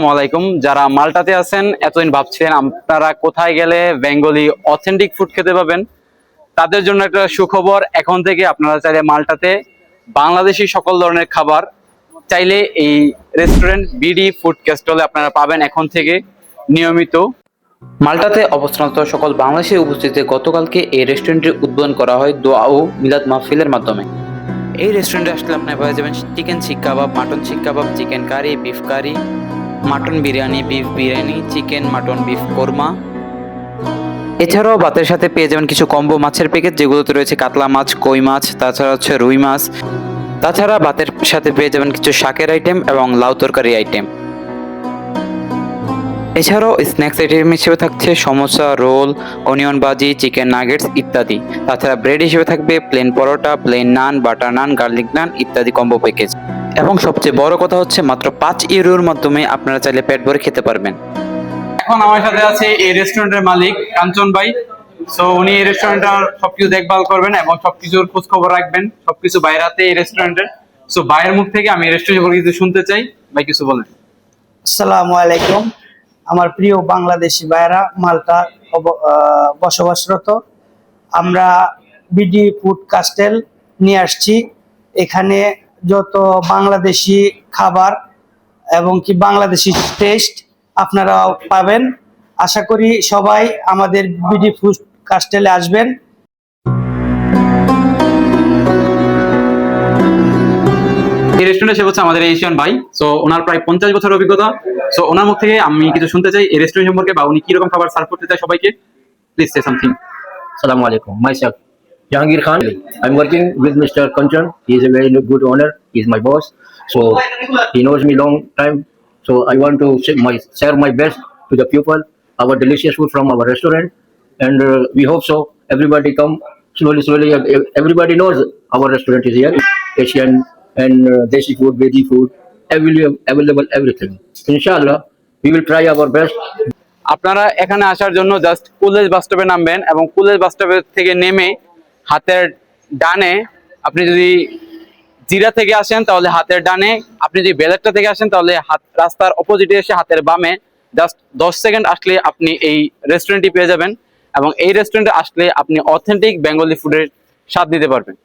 আসসালামু আলাইকুম। যারা মাল্টাতে আছেন এতদিন ভাবছিলেন আপনারা কোথায় গেলে বেঙ্গলি অথেন্টিক ফুড খেতে পাবেন, তাদের জন্য একটা সুখবর। এখন থেকে আপনারা চাইলে মাল্টাতে বাংলাদেশি সকল ধরনের খাবার চাইলে এই রেস্টুরেন্ট বিডি ফুড ক্যাস্টলে আপনারা পাবেন এখন থেকে নিয়মিত। মাল্টাতে অবস্থানত সকল বাংলাদেশের উপস্থিতিতে গতকালকে এই রেস্টুরেন্টের উদ্বোধন করা হয় দোয়া ও মিলাদ মাহফিলের মাধ্যমে। এই রেস্টুরেন্টে আসলে আপনারা পেয়ে যাবেন চিকেন শিক kebab, mutton seekh kebab, chicken curry, beef curry, mutton biryani, beef biryani, chicken mutton beef korma. এছাড়াও ভাতের সাথে পেয়ে যাবেন কিছু কম্বো মাছের প্যাকেট, যেগুলোতে রয়েছে কাতলা মাছ, কই মাছ, তাছাড়া হচ্ছে রুই মাছ। তাছাড়া ভাতের সাথে পেয়ে যাবেন কিছু শাকের আইটেম এবং লাউ তরকারি আইটেম। এছাড়াও স্ন্যাক্স আইটেম হিসেবে থাকছে সমোসা, রোল, অনিয়ন ভাজি, চিকেন নাগেটস ইত্যাদি। তাছাড়া ব্রেড হিসেবে থাকবে প্লেন পরোটা, প্লেন নান, বাটার নান, গার্লিক নান ইত্যাদি কম্বো প্যাকেজ। এবং সবচেয়ে বড় কথা হচ্ছে মাত্র 5 ইউরোর মাধ্যমে আপনারা চাইলে পেট ভরে খেতে পারবেন। এখন আমার সাথে আছে এই রেস্টুরেন্টের মালিক কাঞ্চন ভাই। সো উনি এই রেস্টুরেন্টের সবকিছু দেখভাল করবেন এবং সবকিছুর খোঁজ খবর রাখবেন, সবকিছু বাইরে হাতে এই রেস্টুরেন্টের। সো ভাইয়ের মুখ থেকে আমি এই রেস্টুরেন্ট সম্পর্কে কিছু শুনতে চাই। ভাই কিছু বলেন। আসসালামু আলাইকুম। আমার প্রিয় বাংলাদেশি ভাইয়েরা, মাল্টা বসবাসরত। আমরা বিডি ফুড কাস্টেল নিয়ে আসছি। এখানে যত বাংলাদেশি খাবার এবং কি বাংলাদেশি টেস্ট আপনারা পাবেন। আশা করি সবাই আমাদের বিডি ফুড কাস্টেলে আসবেন। এই রেস্টুরেন্টে সে হচ্ছে আমাদের এশিয়ান ভাই। সো ওনার প্রায় 50 বছরের অভিজ্ঞতা। সো ওনার মুখ থেকে আমি কিছু শুনতে চাই এই রেস্টুরেন্ট সম্পর্কে, বা উনি কি রকম খাবার সার্ভ করতে চায় সবাইকে। Please say something. Assalamu alaikum. Myself, Jahangir Khan. I'm working with Mr. Kanchan. He is a very good owner. He is my boss. So he knows me long time. So I want to share my best to the people, our delicious food from our restaurant. And we hope so. Everybody come slowly, slowly. Everybody knows our restaurant is here. Asian and Desi food, veggie food, available everything. Inshallah, we will try our best. আপনারা এখানে আসার জন্য just কুলেজ বাস স্টপে নামবেন এবং কুলেজ বাস স্টপের থেকে নেমে হাতের ডানে, আপনি যদি জিরা থেকে আসেন তাহলে হাতের ডানে, আপনি যদি বেলেট্টা থেকে আসেন তাহলে রাস্তার অপোজিটে এসে হাতের বামে জাস্ট 10 সেকেন্ড আসলে আপনি এই রেস্টুরেন্টটি পেয়ে যাবেন। এবং এই রেস্টুরেন্টে আসলে আপনি অথেন্টিক বেঙ্গলি ফুডের স্বাদ নিতে পারবেন।